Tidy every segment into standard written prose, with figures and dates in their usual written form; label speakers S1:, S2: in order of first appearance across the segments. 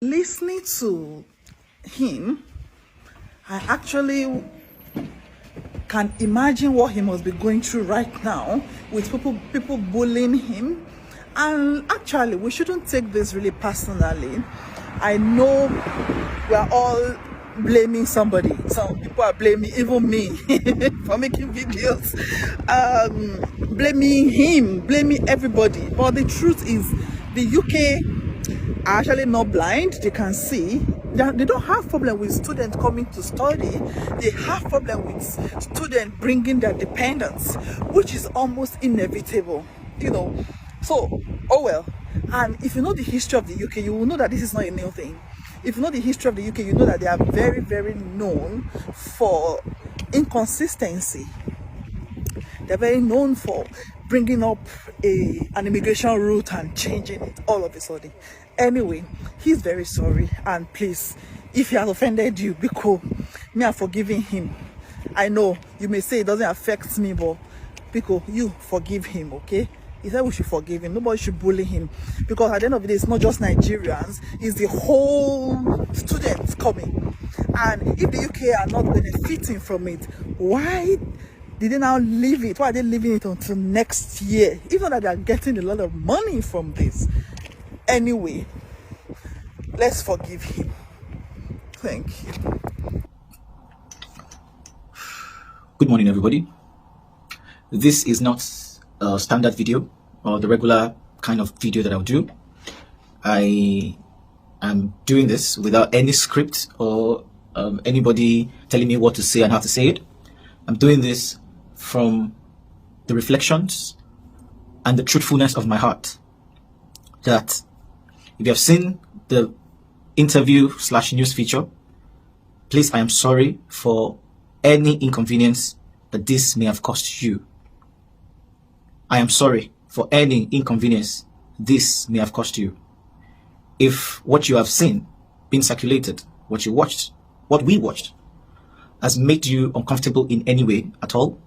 S1: Listening to him, I actually can imagine what he must be going through right now with people bullying him. And actually, we shouldn't take this really personally. I know we are all blaming somebody. Some people are blaming even me for making videos, blaming him, blaming everybody. But the truth is, the UK are actually not blind. They can see. They don't have problem with students coming to study. They have problem with students bringing their dependents, which is almost inevitable, So, oh well. And if you know the history of the UK, you will know that this is not a new thing. If you know the history of the UK, you know that they are very, very known for inconsistency. They're very known for bringing up an immigration route and changing it all of a sudden. Anyway, he's very sorry, and please, if he has offended you, be cool. Me, I'm forgiving him. I know you may say it doesn't affect me, but because you forgive him, okay? He said we should forgive him. Nobody should bully him, because at the end of the day, it's not just Nigerians, it's the whole students coming. And if the UK are not benefiting from it, why did they now leave it? Why are they leaving it until next year? Even though they are getting a lot of money from this. Anyway, let's forgive him. Thank you.
S2: Good morning, everybody. This is not a standard video or the regular kind of video that I'll do. I am doing this without any script or anybody telling me what to say and how to say it. I'm doing this from the reflections and the truthfulness of my heart. That if you have seen the interview/news feature, please, I am sorry for any inconvenience that this may have caused you. I am sorry for any inconvenience this may have caused you. If what you have seen, been circulated, what you watched, what we watched, has made you uncomfortable in any way at all,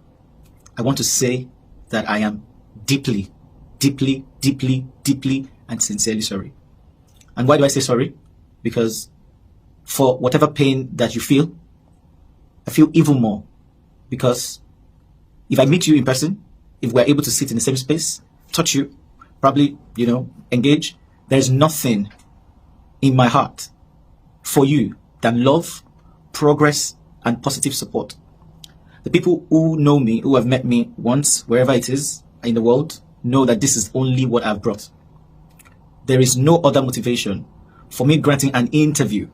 S2: I want to say that I am deeply, deeply, deeply, deeply, and sincerely sorry. And why do I say sorry? Because for whatever pain that you feel, I feel even more. Because if I meet you in person, if we're able to sit in the same space, touch you, probably, engage, there's nothing in my heart for you than love, progress, and positive support. The people who know me, who have met me once, wherever it is in the world, know that this is only what I've brought. There is no other motivation for me granting an interview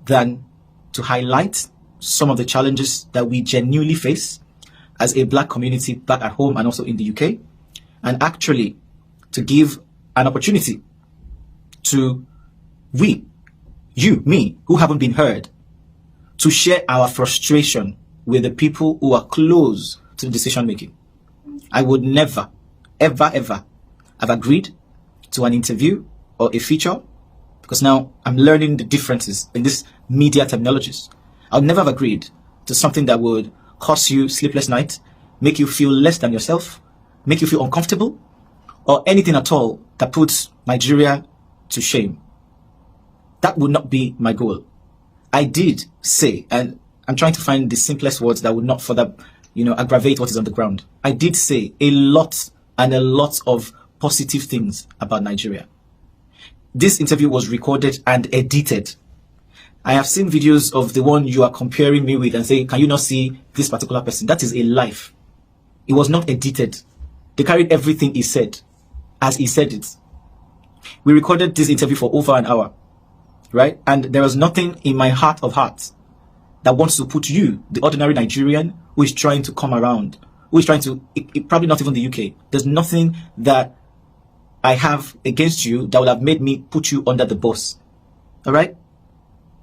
S2: than to highlight some of the challenges that we genuinely face as a Black community back at home and also in the UK, and actually to give an opportunity to me, who haven't been heard, to share our frustration with the people who are close to the decision making. I would never, ever, ever have agreed to an interview or a feature, because now I'm learning the differences in this media terminologies. I would never have agreed to something that would cause you sleepless nights, make you feel less than yourself, make you feel uncomfortable, or anything at all that puts Nigeria to shame. That would not be my goal. I did say, and I'm trying to find the simplest words that would not further, aggravate what is on the ground. I did say a lot of positive things about Nigeria. This interview was recorded and edited. I have seen videos of the one you are comparing me with and saying, can you not see this particular person? That is a life. It was not edited. They carried everything he said as he said it. We recorded this interview for over an hour, right? And there was nothing in my heart of hearts that wants to put you, the ordinary Nigerian, who is trying to come around, who is trying to, probably not even the UK. There's nothing that I have against you that would have made me put you under the bus. All right?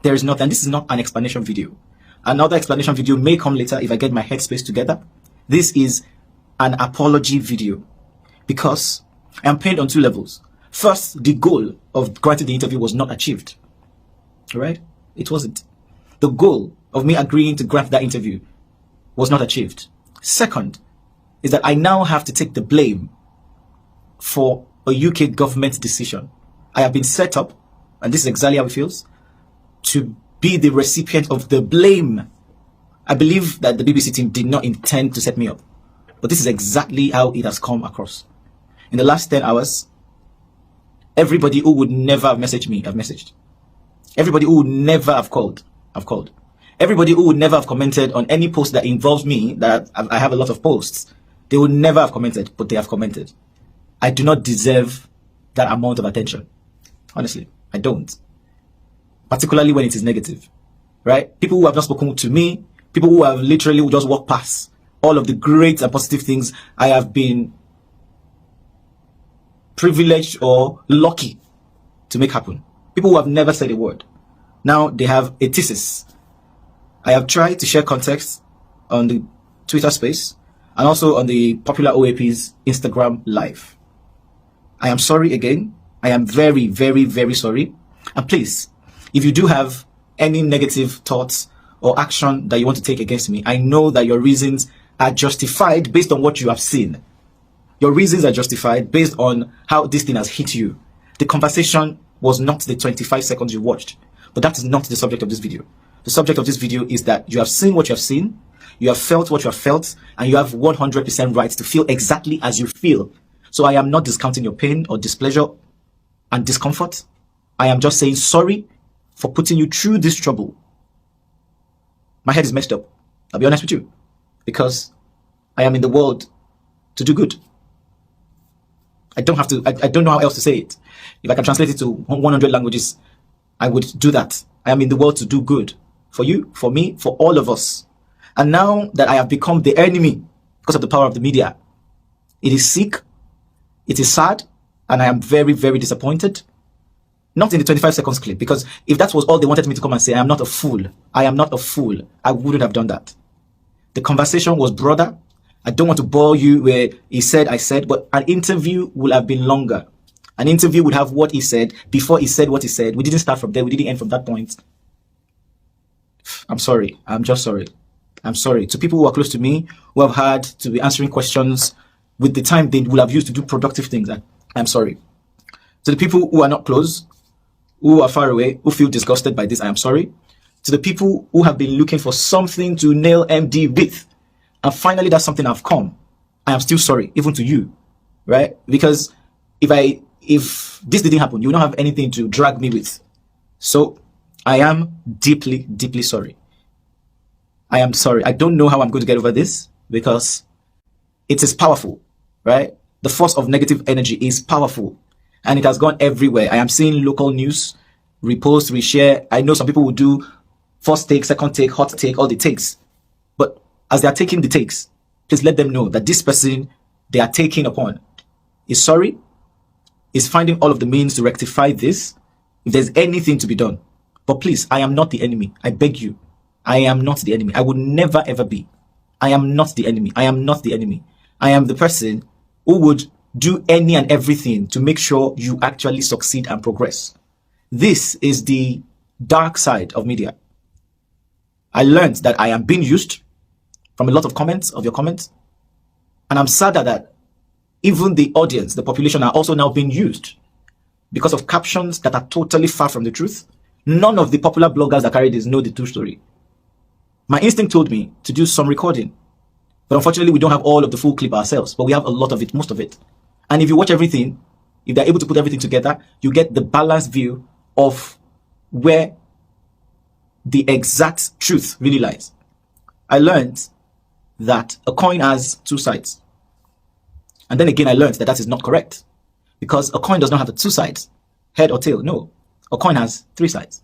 S2: There is nothing. This is not an explanation video. Another explanation video may come later if I get my headspace together. This is an apology video because I am pained on two levels. First, the goal of granting the interview was not achieved. All right? It wasn't. The goal of me agreeing to grant that interview was not achieved. Second, is that I now have to take the blame for a UK government decision I have been set up, and this is exactly how it feels, to be the recipient of the blame. I believe that the BBC team did not intend to set me up, but this is exactly how it has come across. In the last 10 hours, everybody who would never have messaged me have messaged. Everybody who would never have called, I've called. Everybody who would never have commented on any post that involves me, that I have a lot of posts, they would never have commented, but they have commented. I do not deserve that amount of attention. Honestly, I don't. Particularly when it is negative, right? People who have not spoken to me, people who have literally just walked past all of the great and positive things I have been privileged or lucky to make happen. People who have never said a word. Now they have a thesis. I have tried to share context on the Twitter space and also on the popular OAP's Instagram live. I am sorry again. I am very, very, very sorry. And please, if you do have any negative thoughts or action that you want to take against me, I know that your reasons are justified based on what you have seen. Your reasons are justified based on how this thing has hit you. The conversation was not the 25 seconds you watched, but that is not the subject of this video. The subject of this video is that you have seen what you have seen, you have felt what you have felt, and you have 100% right to feel exactly as you feel. So I am not discounting your pain or displeasure and discomfort. I am just saying sorry for putting you through this trouble. My head is messed up. I'll be honest with you, because I am in the world to do good. I don't have to, I don't know how else to say it. If I can translate it to 100 languages, I would do that. I am in the world to do good. For you, for me, for all of us. And now that I have become the enemy because of the power of the media, it is sick, it is sad, and I am very, very disappointed. Not in the 25 seconds clip, because if that was all they wanted me to come and say, I am not a fool. I am not a fool. I wouldn't have done that. The conversation was broader. I don't want to bore you where he said, I said, but an interview would have been longer. An interview would have what he said before he said what he said. We didn't start from there. We didn't end from that point. I'm sorry. I'm just sorry. I'm sorry. To people who are close to me, who have had to be answering questions with the time they would have used to do productive things, I'm sorry. To the people who are not close, who are far away, who feel disgusted by this, I am sorry. To the people who have been looking for something to nail MD with, and finally that's something I've come, I am still sorry, even to you, right? Because if this didn't happen, you would not have anything to drag me with. So I am deeply, deeply sorry. I am sorry. I don't know how I'm going to get over this, because it is powerful, right? The force of negative energy is powerful, and it has gone everywhere. I am seeing local news, repost, reshare. I know some people will do first take, second take, hot take, all the takes. But as they are taking the takes, please let them know that this person they are taking upon is sorry, is finding all of the means to rectify this, if there's anything to be done. But please, I am not the enemy. I beg you. I am not the enemy. I would never ever be. I am not the enemy. I am not the enemy. I am the person who would do any and everything to make sure you actually succeed and progress. This is the dark side of media. I learned that I am being used from a lot of your comments. And I'm sadder that even the audience, the population are also now being used because of captions that are totally far from the truth. None of the popular bloggers that carry this know the true story. My instinct told me to do some recording, but unfortunately we don't have all of the full clip ourselves, but we have a lot of it, most of it. And if you watch everything, if they're able to put everything together, you get the balanced view of where the exact truth really lies. I learned that a coin has two sides. And then again, I learned that that is not correct, because a coin does not have two sides, head or tail. No, a coin has three sides.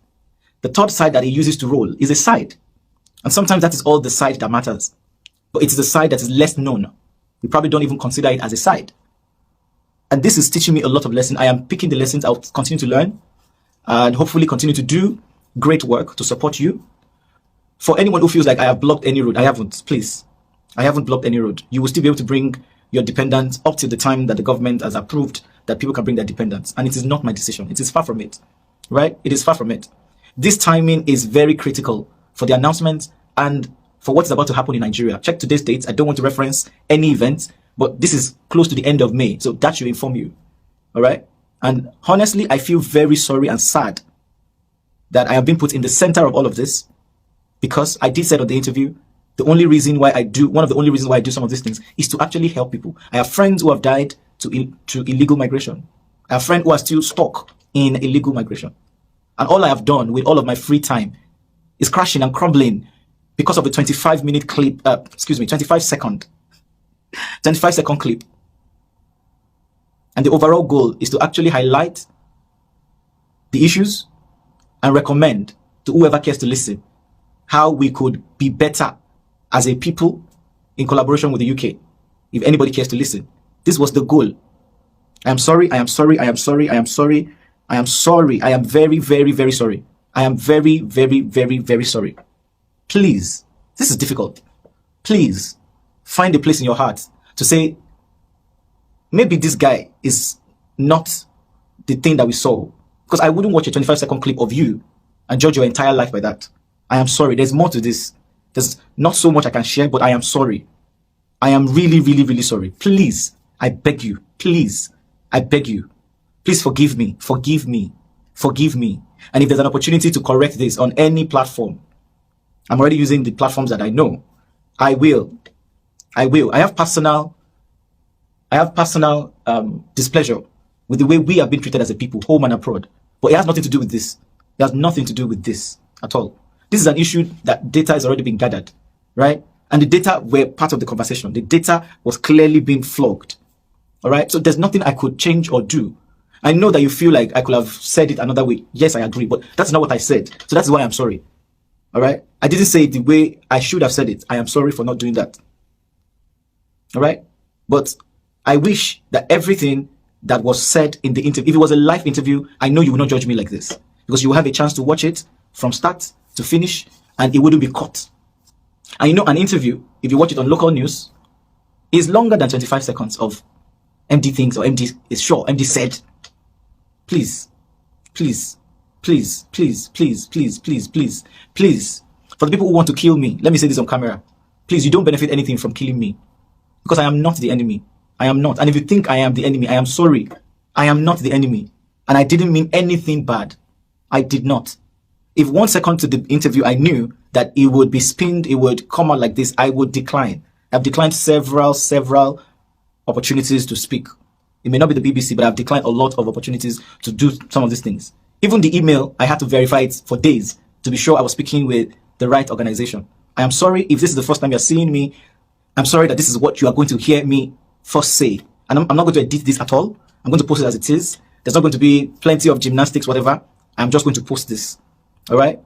S2: The third side that it uses to roll is a side. And sometimes that is all the side that matters. But it's the side that is less known. We probably don't even consider it as a side. And this is teaching me a lot of lessons. I am picking the lessons. I'll continue to learn and hopefully continue to do great work to support you. For anyone who feels like I have blocked any road, I haven't, please. I haven't blocked any road. You will still be able to bring your dependents up to the time that the government has approved that people can bring their dependents. And it is not my decision. It is far from it, right? It is far from it. This timing is very critical for the announcement and for what is about to happen in Nigeria. Check today's dates. I don't want to reference any event, but this is close to the end of May. So that should inform you. All right. And honestly, I feel very sorry and sad that I have been put in the center of all of this, because I did say on the interview, one of the only reasons why I do some of these things is to actually help people. I have friends who have died to illegal migration. I have friends who are still stuck in illegal migration. And all I have done with all of my free time is crashing and crumbling because of the 25-minute clip, 25-second clip. And the overall goal is to actually highlight the issues and recommend to whoever cares to listen how we could be better as a people in collaboration with the UK. If anybody cares to listen, this was the goal. I am sorry. I am sorry. I am sorry. I am sorry. I am sorry. I am very, very, very sorry. I am very, very, very, very sorry. Please, this is difficult. Please find a place in your heart to say, maybe this guy is not the thing that we saw. Because I wouldn't watch a 25-second clip of you and judge your entire life by that. I am sorry. There's more to this. There's not so much I can share, but I am sorry. I am really, really, really sorry. Please, I beg you. Please, I beg you. Please forgive me. Forgive me. Forgive me. And if there's an opportunity to correct this on any platform, I'm already using the platforms that I know. I will. I have personal displeasure with the way we have been treated as a people, home and abroad. But it has nothing to do with this. It has nothing to do with this at all. This is an issue that data has already been gathered, right? And the data were part of the conversation. The data was clearly being flogged, all right? So there's nothing I could change or do. I know that you feel like I could have said it another way. Yes, I agree, but that's not what I said. So that's why I'm sorry, all right? I didn't say it the way I should have said it. I am sorry for not doing that, all right? But I wish that everything that was said in the interview, if it was a live interview, I know you will not judge me like this, because you will have a chance to watch it from start to finish, and it wouldn't be cut. And you know, an interview, if you watch it on local news, is longer than 25 seconds of MD things, or MD is sure, MD said. Please, please, please, please, please, please, please, please, please, for the people who want to kill me, let me say this on camera. Please, you don't benefit anything from killing me, because I am not the enemy. I am not. And if you think I am the enemy, I am sorry. I am not the enemy. And I didn't mean anything bad. I did not. If 1 second to the interview, I knew that it would be spinned, it would come out like this, I would decline. I've declined several opportunities to speak. It may not be the BBC, but I've declined a lot of opportunities to do some of these things. Even the email, I had to verify it for days to be sure I was speaking with the right organization. I am sorry if this is the first time you're seeing me. I'm sorry that this is what you are going to hear me first say. And I'm not going to edit this at all. I'm going to post it as it is. There's not going to be plenty of gymnastics, whatever. I'm just going to post this. All right?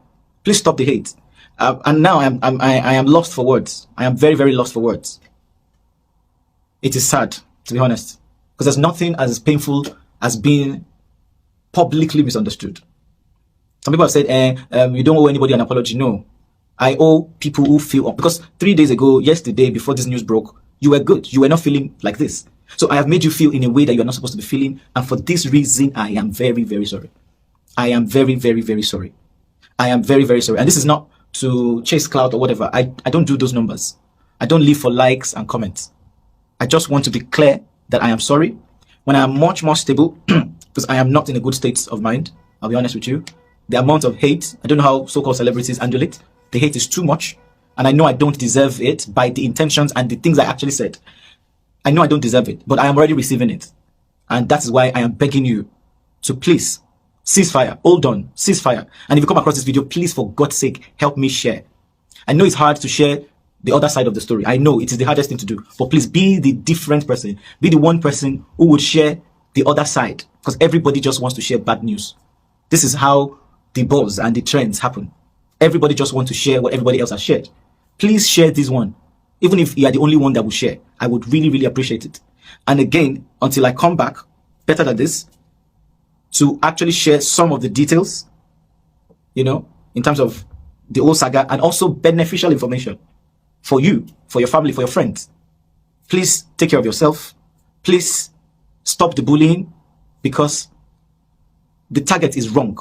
S2: Please stop the hate. And now I am lost for words. I am very, very lost for words. It is sad, to be honest, because there's nothing as painful as being publicly misunderstood. Some people have said, you don't owe anybody an apology. No, I owe people who feel, because 3 days ago, yesterday, before this news broke, you were good. You were not feeling like this. So I have made you feel in a way that you're not supposed to be feeling. And for this reason, I am very, very sorry. I am very, very, very sorry. I am very, very sorry. And this is not to chase clout or whatever. I don't do those numbers. I don't live for likes and comments. I just want to be clear that I am sorry. When I am much more stable, because I am not in a good state of mind, I'll be honest with you, the amount of hate, I don't know how so-called celebrities handle it. The hate is too much. And I know I don't deserve it by the intentions and the things I actually said. I know I don't deserve it, but I am already receiving it. And that is why I am begging you to please cease fire. Hold on, cease fire. And if you come across this video, please, for God's sake, help me share. I know it's hard to share the other side of the story. I know it is the hardest thing to do, but please be the different person. Be the one person who would share the other side, because everybody just wants to share bad news. This is how the buzz and the trends happen. Everybody just wants to share what everybody else has shared. Please share this one. Even if you are the only one that will share, I would really, really appreciate it. And again, until I come back better than this, to actually share some of the details, you know, in terms of the whole saga, and also beneficial information for you, for your family, for your friends. Please take care of yourself. Please stop the bullying, because the target is wrong.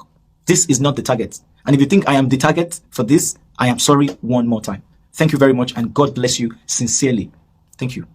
S2: This is not the target. And if you think I am the target for this, I am sorry one more time. Thank you very much, and God bless you sincerely. Thank you.